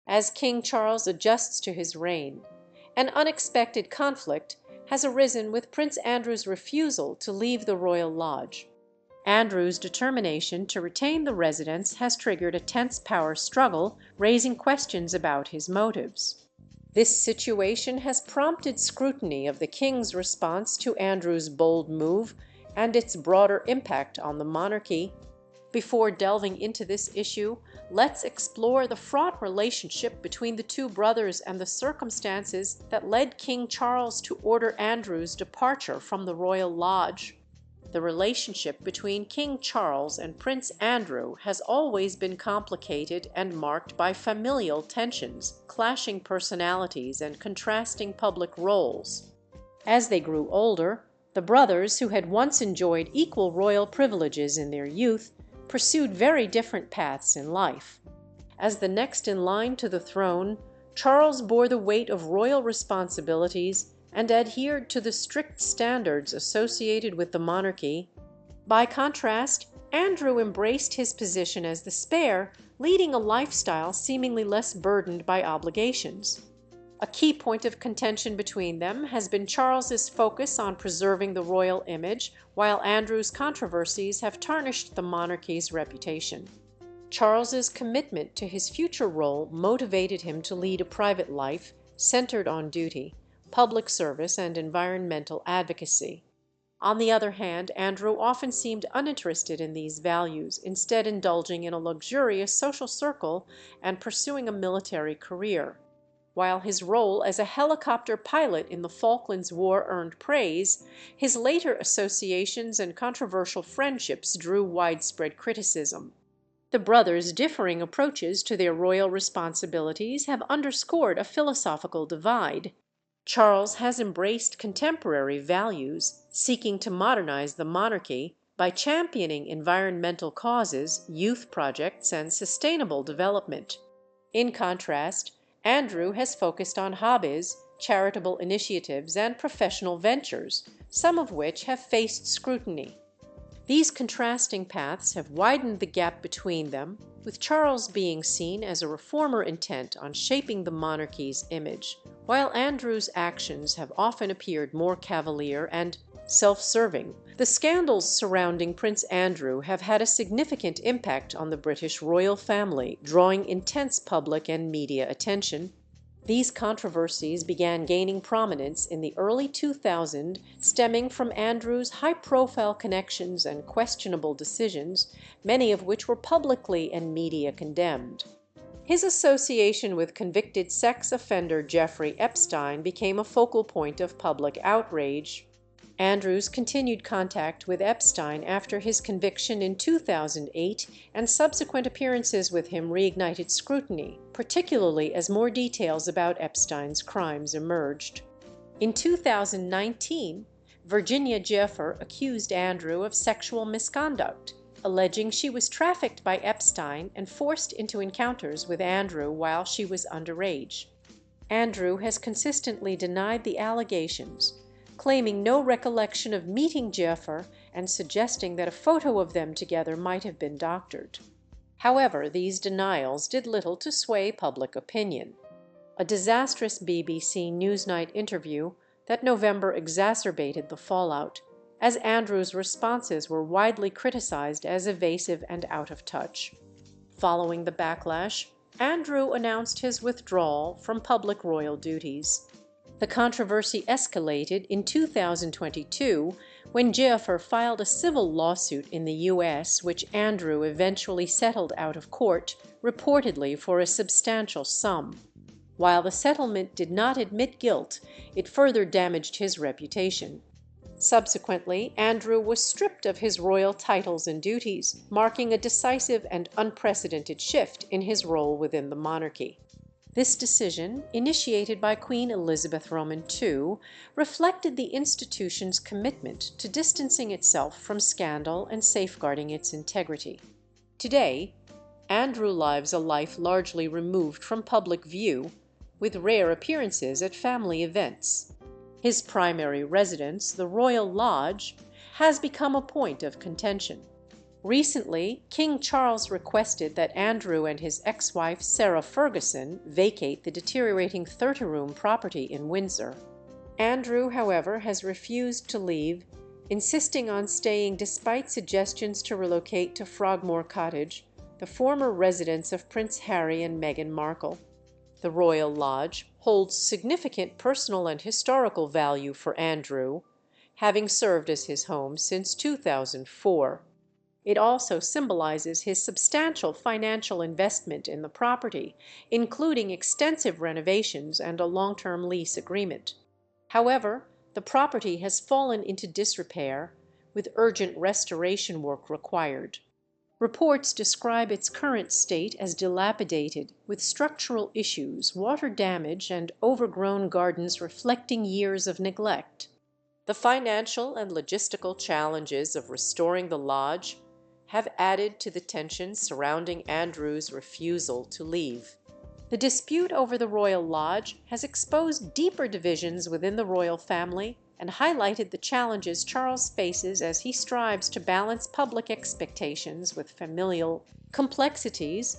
as King Charles adjusts to his reign, an unexpected conflict has arisen with Prince Andrew's refusal to leave the royal lodge. Andrew's determination to retain the residence has triggered a tense power struggle, raising questions about his motives. This situation has prompted scrutiny of the king's response to Andrew's bold move and its broader impact on the monarchy. Before delving into this issue, let's explore the fraught relationship between the two brothers and the circumstances that led King Charles to order Andrew's departure from the royal lodge. The relationship between King Charles and Prince Andrew has always been complicated and marked by familial tensions, clashing personalities, and contrasting public roles. As they grew older, the brothers, who had once enjoyed equal royal privileges in their youth, pursued very different paths in life. As the next in line to the throne, Charles bore the weight of royal responsibilities and adhered to the strict standards associated with the monarchy. By contrast, Andrew embraced his position as the spare, leading a lifestyle seemingly less burdened by obligations. A key point of contention between them has been Charles's focus on preserving the royal image, while Andrew's controversies have tarnished the monarchy's reputation. Charles's commitment to his future role motivated him to lead a private life centered on duty, public service, and environmental advocacy. On the other hand, Andrew often seemed uninterested in these values, instead indulging in a luxurious social circle and pursuing a military career. While his role as a helicopter pilot in the Falklands War earned praise, his later associations and controversial friendships drew widespread criticism. The brothers' differing approaches to their royal responsibilities have underscored a philosophical divide. Charles has embraced contemporary values, seeking to modernize the monarchy by championing environmental causes, youth projects, and sustainable development. In contrast, Andrew has focused on hobbies, charitable initiatives, and professional ventures, some of which have faced scrutiny. These contrasting paths have widened the gap between them, with Charles being seen as a reformer intent on shaping the monarchy's image, while Andrew's actions have often appeared more cavalier and self-serving. The scandals surrounding Prince Andrew have had a significant impact on the British royal family, drawing intense public and media attention. These controversies began gaining prominence in the early 2000s, stemming from Andrew's high-profile connections and questionable decisions, many of which were publicly and media condemned. His association with convicted sex offender Jeffrey Epstein became a focal point of public outrage. Andrew's continued contact with Epstein after his conviction in 2008 and subsequent appearances with him reignited scrutiny, particularly as more details about Epstein's crimes emerged. In 2019, Virginia Giuffre accused Andrew of sexual misconduct, alleging she was trafficked by Epstein and forced into encounters with Andrew while she was underage. Andrew has consistently denied the allegations, claiming no recollection of meeting Giuffre and suggesting that a photo of them together might have been doctored. However, these denials did little to sway public opinion. A disastrous BBC Newsnight interview that November exacerbated the fallout, as Andrew's responses were widely criticized as evasive and out of touch. Following the backlash, Andrew announced his withdrawal from public royal duties. The controversy escalated in 2022 when Giuffre filed a civil lawsuit in the U.S., which Andrew eventually settled out of court, reportedly for a substantial sum. While the settlement did not admit guilt, it further damaged his reputation. Subsequently, Andrew was stripped of his royal titles and duties, marking a decisive and unprecedented shift in his role within the monarchy. This decision, initiated by Queen Elizabeth Roman II, reflected the institution's commitment to distancing itself from scandal and safeguarding its integrity. Today, Andrew lives a life largely removed from public view, with rare appearances at family events. His primary residence, the Royal Lodge, has become a point of contention. Recently, King Charles requested that Andrew and his ex-wife Sarah Ferguson vacate the deteriorating 30-room property in Windsor. Andrew, however, has refused to leave, insisting on staying despite suggestions to relocate to Frogmore Cottage, the former residence of Prince Harry and Meghan Markle. The Royal Lodge holds significant personal and historical value for Andrew, having served as his home since 2004. It also symbolizes his substantial financial investment in the property, including extensive renovations and a long-term lease agreement. However, the property has fallen into disrepair, with urgent restoration work required. Reports describe its current state as dilapidated, with structural issues, water damage, and overgrown gardens reflecting years of neglect. The financial and logistical challenges of restoring the lodge have added to the tension surrounding Andrew's refusal to leave. The dispute over the Royal Lodge has exposed deeper divisions within the royal family and highlighted the challenges Charles faces as he strives to balance public expectations with familial complexities.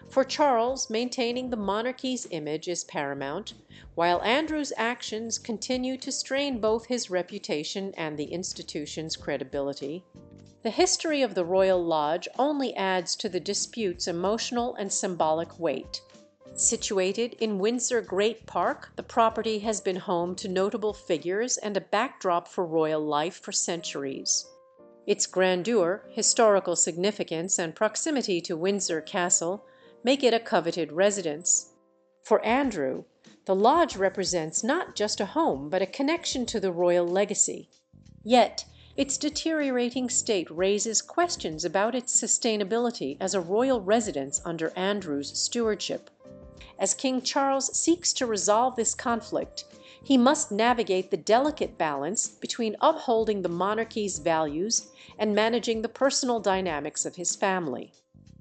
For Charles, maintaining the monarchy's image is paramount, while Andrew's actions continue to strain both his reputation and the institution's credibility. The history of the Royal Lodge only adds to the dispute's emotional and symbolic weight. Situated in Windsor Great Park, the property has been home to notable figures and a backdrop for royal life for centuries. Its grandeur, historical significance, and proximity to Windsor Castle make it a coveted residence. For Andrew, the lodge represents not just a home but a connection to the royal legacy. Yet, its deteriorating state raises questions about its sustainability as a royal residence under Andrew's stewardship. As King Charles seeks to resolve this conflict, he must navigate the delicate balance between upholding the monarchy's values and managing the personal dynamics of his family.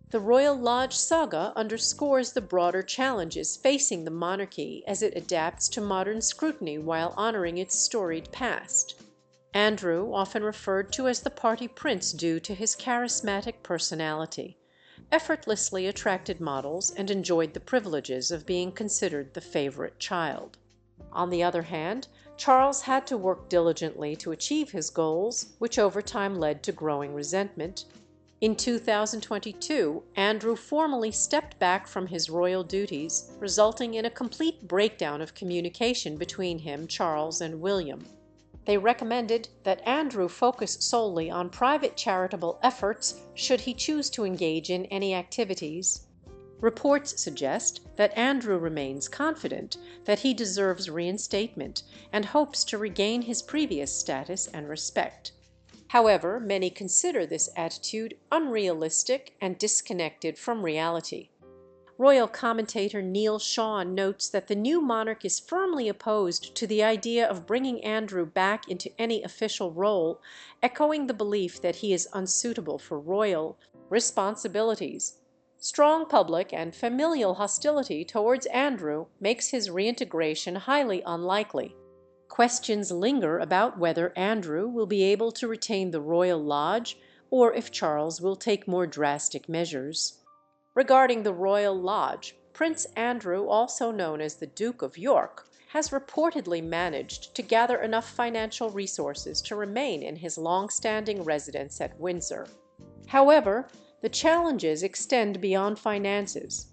The Royal Lodge saga underscores the broader challenges facing the monarchy as it adapts to modern scrutiny while honoring its storied past. Andrew, often referred to as the party prince due to his charismatic personality, effortlessly attracted models and enjoyed the privileges of being considered the favorite child. On the other hand, Charles had to work diligently to achieve his goals, which over time led to growing resentment. In 2022, Andrew formally stepped back from his royal duties, resulting in a complete breakdown of communication between him, Charles, and William. They recommended that Andrew focus solely on private charitable efforts should he choose to engage in any activities. Reports suggest that Andrew remains confident that he deserves reinstatement and hopes to regain his previous status and respect. However, many consider this attitude unrealistic and disconnected from reality. Royal commentator Neil Shawn notes that the new monarch is firmly opposed to the idea of bringing Andrew back into any official role, echoing the belief that he is unsuitable for royal responsibilities. Strong public and familial hostility towards Andrew makes his reintegration highly unlikely. Questions linger about whether Andrew will be able to retain the Royal Lodge or if Charles will take more drastic measures. Regarding the Royal Lodge, Prince Andrew, also known as the Duke of York, has reportedly managed to gather enough financial resources to remain in his long-standing residence at Windsor. However, the challenges extend beyond finances.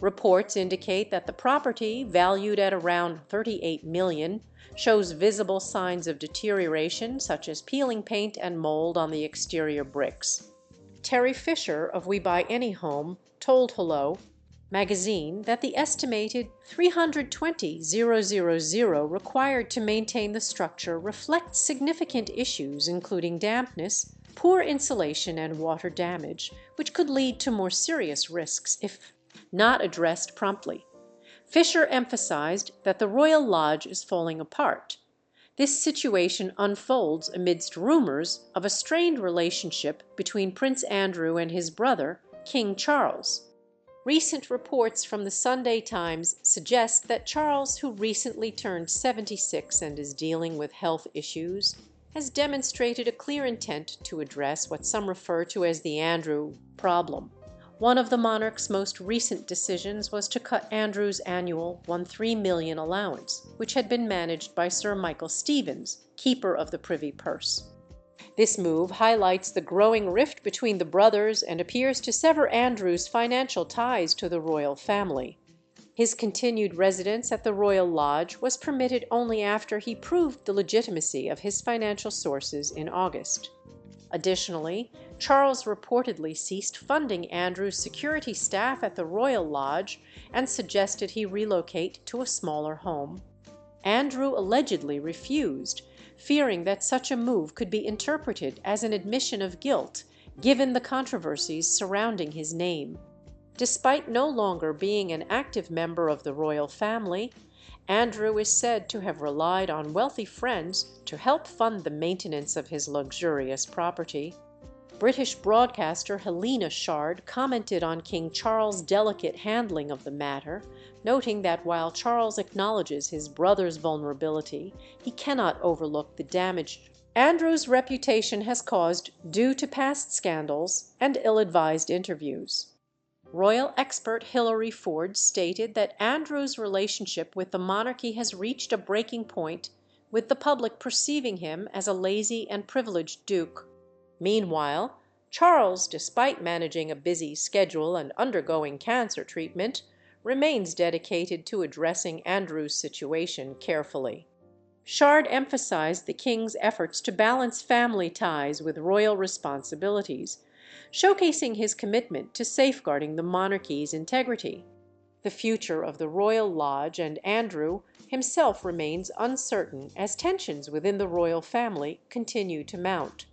Reports indicate that the property, valued at around $38 million, shows visible signs of deterioration such as peeling paint and mold on the exterior bricks. Terry Fisher of We Buy Any Home told Hello magazine that the estimated $320,000 required to maintain the structure reflects significant issues including dampness, poor insulation, and water damage, which could lead to more serious risks if not addressed promptly. Fisher emphasized that the Royal Lodge is falling apart. This situation unfolds amidst rumors of a strained relationship between Prince Andrew and his brother, King Charles. Recent reports from the Sunday Times suggest that Charles, who recently turned 76 and is dealing with health issues, has demonstrated a clear intent to address what some refer to as the Andrew problem. One of the monarch's most recent decisions was to cut Andrew's annual 1/3 million allowance, which had been managed by Sir Michael Stevens, Keeper of the Privy Purse. This move highlights the growing rift between the brothers and appears to sever Andrew's financial ties to the royal family. His continued residence at the Royal Lodge was permitted only after he proved the legitimacy of his financial sources in August. Additionally, Charles reportedly ceased funding Andrew's security staff at the Royal Lodge and suggested he relocate to a smaller home. Andrew allegedly refused, fearing that such a move could be interpreted as an admission of guilt, given the controversies surrounding his name. Despite no longer being an active member of the royal family, Andrew is said to have relied on wealthy friends to help fund the maintenance of his luxurious property. British broadcaster Helena Shard commented on King Charles' delicate handling of the matter, noting that while Charles acknowledges his brother's vulnerability, he cannot overlook the damage Andrew's reputation has caused due to past scandals and ill-advised interviews. Royal expert Hilary Ford stated that Andrew's relationship with the monarchy has reached a breaking point, with the public perceiving him as a lazy and privileged duke. Meanwhile, Charles, despite managing a busy schedule and undergoing cancer treatment, remains dedicated to addressing Andrew's situation carefully. Shard emphasized the king's efforts to balance family ties with royal responsibilities, showcasing his commitment to safeguarding the monarchy's integrity. The future of the Royal Lodge and Andrew himself remains uncertain as tensions within the royal family continue to mount.